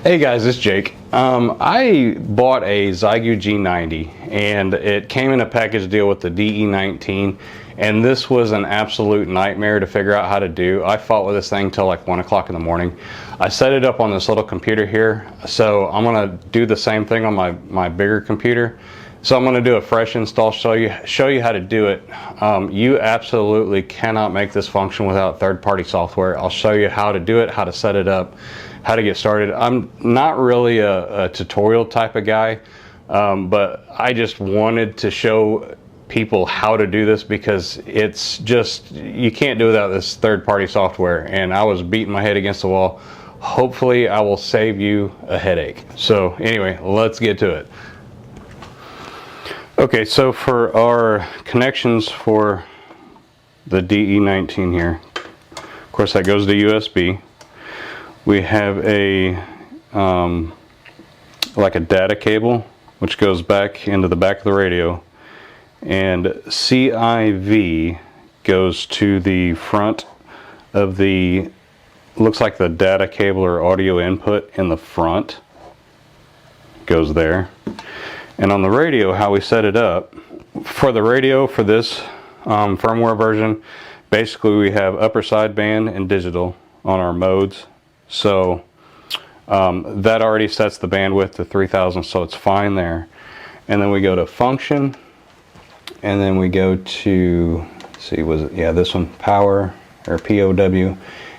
Hey guys, it's Jake. I bought a Xiegu G90 and it came in a package deal with the DE19, and this was an absolute nightmare to figure out how to do. I fought with this thing till like 1 o'clock in the morning. I set it up on this little computer here, so I'm gonna do the same thing on my bigger computer. So I'm gonna do a fresh install, show you how to do it. You absolutely cannot make this function without third-party software. I'll show you how to do it, how to set it up, how to get started. I'm not really a tutorial type of guy, but I just wanted to show people how to do this because it's just, you can't do without this third-party software, and I was beating my head against the wall. Hopefully I will save you a headache. So anyway, let's get to it. Okay, so for our connections for the DE19 here, of course that goes to USB. We have a like a data cable which goes back into the back of the radio, and CIV goes to the front of the, looks like the data cable or audio input in the front goes there. And on the radio, how we set it up for the radio for this firmware version, basically we have upper sideband and digital on our modes. So that already sets the bandwidth to 3000, so it's fine there. And then we go to function, and then we go to, let's see, was it, yeah, this one, power or POW,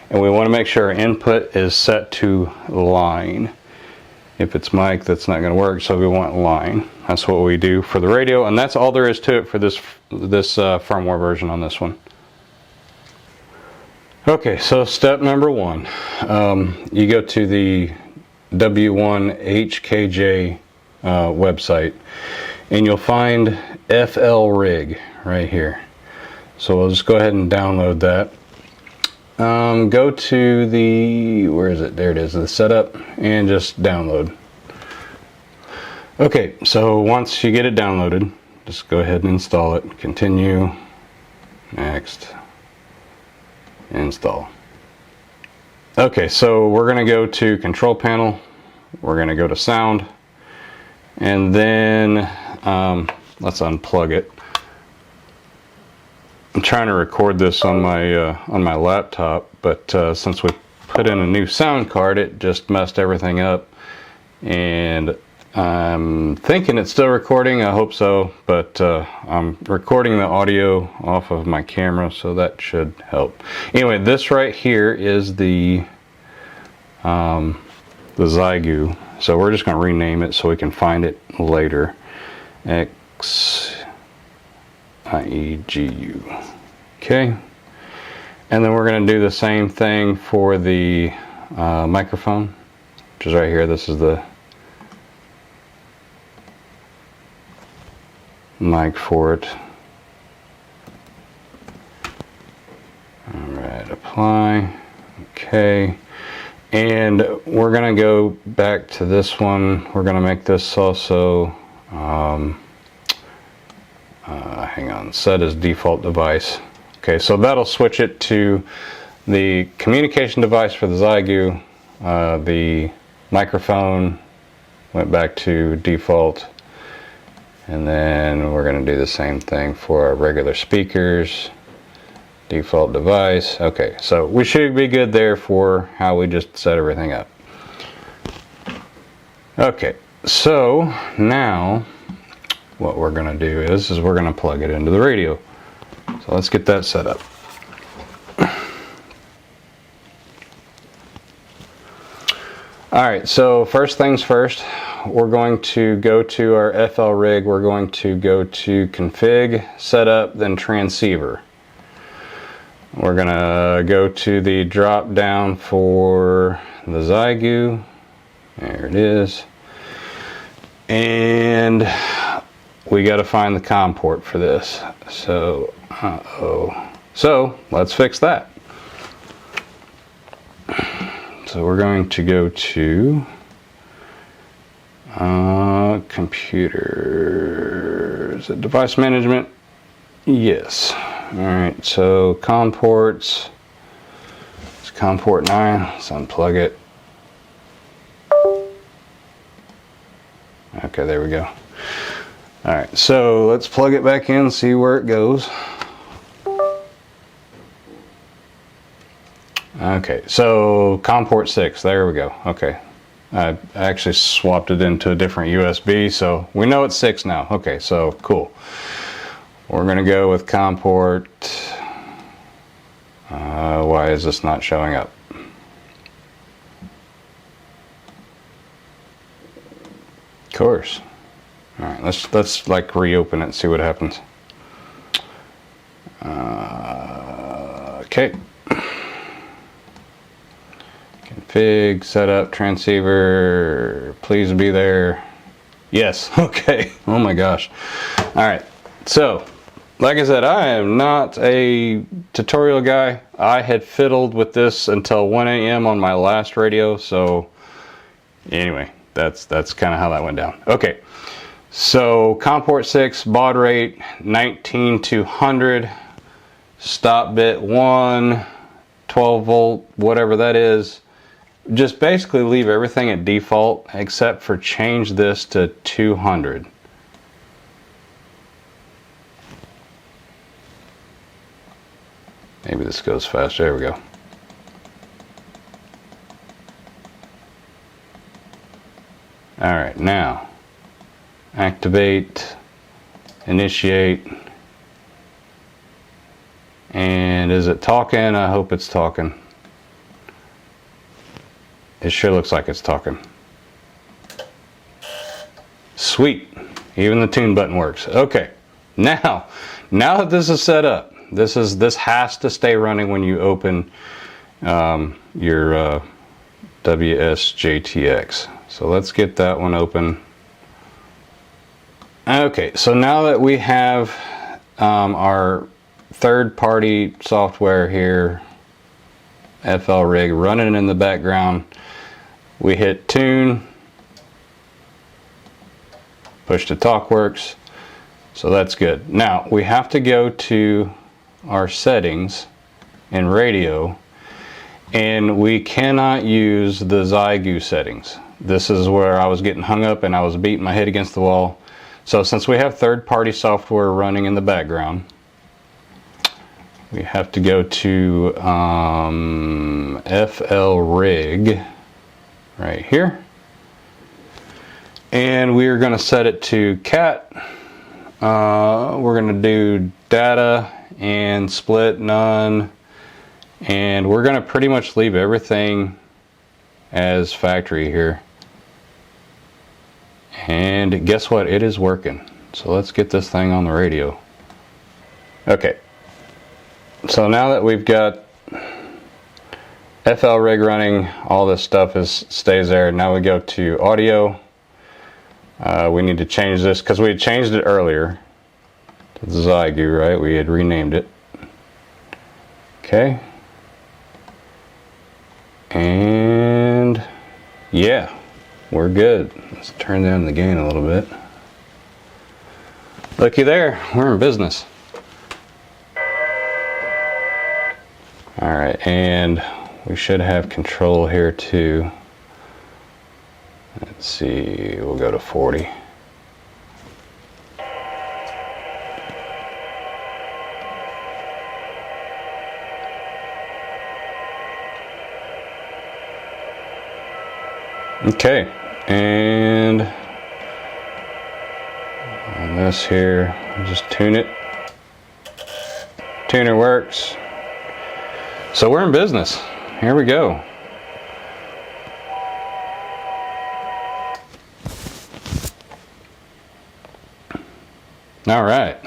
and we want to make sure our input is set to line. If it's mic, that's not going to work, so we want line. That's what we do for the radio, and that's all there is to it for this firmware version on this one. Okay, so step number one, you go to the W1HKJ website, and you'll find FL Rig right here. So we'll just go ahead and download that. Go to the, where is it? There it is, the setup, and just download. Okay, so once you get it downloaded, just go ahead and install it. Continue, next, install. Okay, so we're going to go to control panel, we're going to go to sound, and then let's unplug it. I'm trying to record this on my laptop, but since we put in a new sound card, it just messed everything up, and I'm thinking it's still recording. I hope so, but I'm recording the audio off of my camera, so that should help. Anyway, this right here is the Xiegu, so we're just going to rename it so we can find it later. Xiegu. Okay, and then we're going to do the same thing for the microphone, which is right here. This is the mic for it. Alright, apply. Okay, and we're going to go back to this one. We're going to make this also hang on, set as default device. Okay, so that'll switch it to the communication device for the Xiegu. The microphone went back to default, and then we're going to do the same thing for our regular speakers. Default device. Okay, so we should be good there for how we just set everything up. Okay, so now what we're going to do is we're going to plug it into the radio. So let's get that set up. Alright, so first things first, we're going to go to our FL Rig. We're going to go to config, setup, then transceiver. We're going to go to the drop down for the Xiegu. There it is. And we got to find the COM port for this. So, so let's fix that. So we're going to go to computer, is it device management? Yes. Alright, so COM ports, it's COM port 9, let's unplug it. Okay, there we go. All right, so let's plug it back in, see where it goes. Okay, so COM port 6, there we go. Okay, I actually swapped it into a different USB, so we know it's 6 now. Okay, so cool. We're gonna go with COM port. Why is this not showing up? Of course. All right, let's like reopen it and see what happens. Okay. Config, setup, transceiver, please be there. Yes, okay. Oh my gosh. All right, so like I said, I am not a tutorial guy. I had fiddled with this until 1 a.m. on my last radio, so anyway, that's kind of how that went down. Okay, so COM port 6, baud rate 19200, stop bit 1, 12 volt, whatever that is. Just basically leave everything at default except for change this to 200. Maybe this goes faster. There we go. All right, now activate, initiate, and is it talking? I hope it's talking. It sure looks like it's talking. Sweet, even the tune button works. Okay, now that this is set up, this has to stay running when you open your XSJT-X. So let's get that one open. Okay, so now that we have our third-party software here, FLRig, running in the background, we hit tune, push to TalkWorks, so that's good. Now we have to go to our settings in radio, and we cannot use the Xiegu settings. This is where I was getting hung up and I was beating my head against the wall. So since we have third-party software running in the background, we have to go to FLRig right here, and we are going to set it to cat. We're going to do data and split none, and we're going to pretty much leave everything as factory here. And guess what? It is working. So let's get this thing on the radio. Okay, so now that we've got FLRig running, all this stuff stays there. Now we go to audio. We need to change this because we had changed it earlier to Xiegu, right? We had renamed it. Okay. And yeah, we're good. Let's turn down the gain a little bit. Looky there, we're in business. All right, and we should have control here too. Let's see, we'll go to 40. Okay, and on this here, just tune it. Tuner works. So we're in business. Here we go. All right.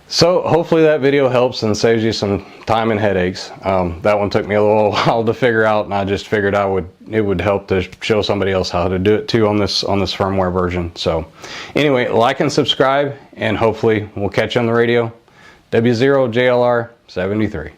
So hopefully that video helps and saves you some time and headaches. That one took me a little while to figure out, and I just figured it would help to show somebody else how to do it too on this firmware version. So anyway, like and subscribe, and hopefully we'll catch you on the radio. W0JLR 73.